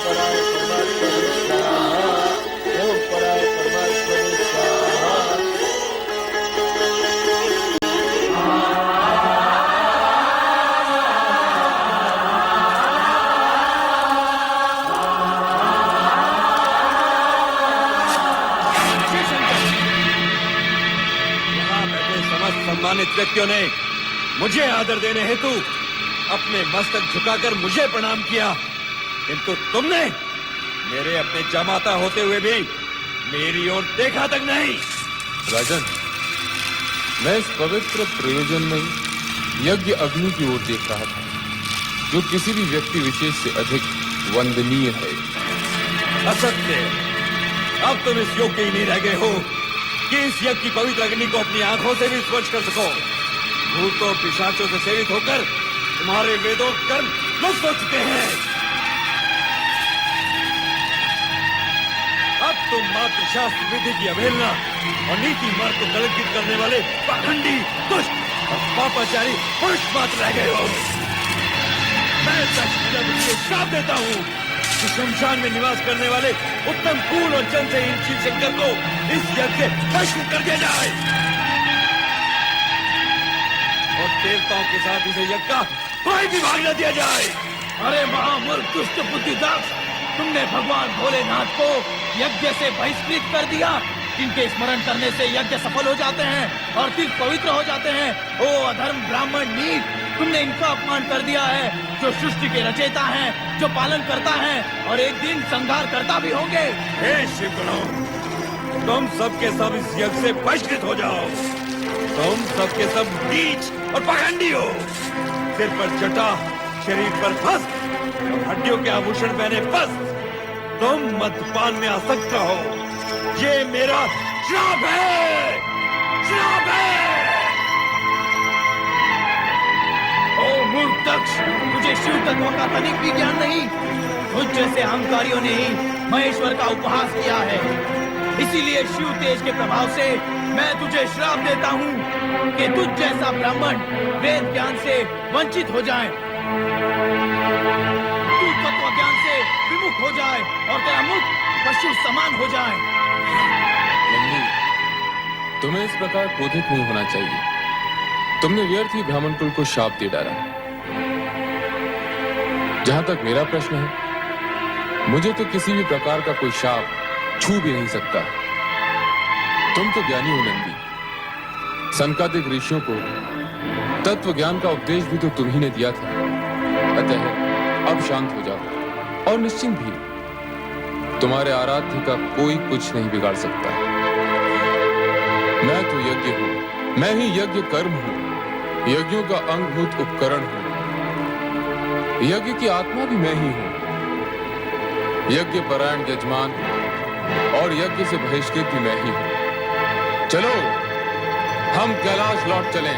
पराय परमात्मने स्वाहा, ओम पराय परमात्मने स्वाहा। यहाँ बैठे समस्त सम्मानित व्यक्तियों ने मुझे आदर देने हेतु अपने मस्तक झुकाकर मुझे प्रणाम किया, किंतु तुमने मेरे अपने जमाता होते हुए भी मेरी ओर देखा तक नहीं। राजन, मैं इस पवित्र प्रयोजन में यज्ञ अग्नि की ओर देख रहा था, जो किसी भी व्यक्ति विशेष से अधिक वंदनीय है। असत्य, अब तुम इस योग्य ही नहीं रह गए हो कि इस यज्ञ की पवित्र अग्नि को अपनी आंखों से भी स्पर्श कर सको। भूतों पिशाचों से सेवित होकर तुम्हारे वेदों कर्म लुप्त हो चुके हैं। अब तुम मात्र शास्त्र विधि की अवहेलना और नीति मार्ग को कलंकित करने वाले पाखंडी, दुष्ट और पापाचारी पुरुष मात्र रह गए हो। मैं को श्राप देता हूँ कि शमशान में निवास करने वाले उत्तम कुल और जन से शिव शंकर को इस यज्ञ से भस्म कर दिया जाए और देवताओं के साथ इसे यज्ञ का कोई भी भाग न दिया जाए। अरे महामूर्ख दुष्ट बुद्धिदास, तुमने भगवान भोलेनाथ को यज्ञ से बहिष्कृत कर दिया, जिनके स्मरण करने से यज्ञ सफल हो जाते हैं और तीर्थ पवित्र हो जाते हैं। ओ अधर्म ब्राह्मण नीच, तुमने इनका अपमान कर दिया है, जो सृष्टि के रचयिता हैं, जो पालन करता है और एक दिन संहार करता भी होंगे। हे शिवगणों, तुम सबके सब इस यज्ञ से बहिष्कृत हो जाओ। तुम सबके सब नीच और पाखंडी हो। सिर पर जटा, शरीर पर वस्त्र और हड्डियों के आभूषण पहने वस्त्र, तुम मद्यपान में आसक्त हो। ये मेरा श्राप है, श्राप है। ओ मूर्ख दक्ष, तुझे शिव तत्व का तनिक भी ज्ञान नहीं। तुझ जैसे अहंकारियों ने ही महेश्वर का उपहास किया है। इसीलिए शिव तेज के प्रभाव से मैं तुझे श्राप देता हूँ कि तुझ जैसा ब्राह्मण वेद ज्ञान से वंचित हो जाए, तू तत्व ज्ञान से विमुख हो जाए और तेरा मुख पशु समान हो जाए। नंदी, तुम्हें इस प्रकार क्रोधित नहीं होना चाहिए। तुमने व्यर्थ ही ब्राह्मण कुल को शाप दे डाला। जहां तक मेरा प्रश्न है, मुझे तो किसी भी प्रकार का कोई शाप छू भी नहीं सकता। तुम तो ज्ञानी हो नंदी। सनकादिक ऋषियों को तत्व ज्ञान का उपदेश भी तो तुम ही ने दिया था। अतः अब शांत हो जाओ और निश्चिंत भी। तुम्हारे आराध्य का कोई कुछ नहीं बिगाड़ सकता। मैं तो यज्ञ हूं, मैं ही यज्ञ कर्म हूं, यज्ञों का अंगभूत उपकरण हूं। यज्ञ की आत्मा भी मैं ही हूं, यज्ञ परायण यजमान और यज्ञ से बहिष्कृत भी मैं ही हूं। चलो, हम कैलाश लौट चलें।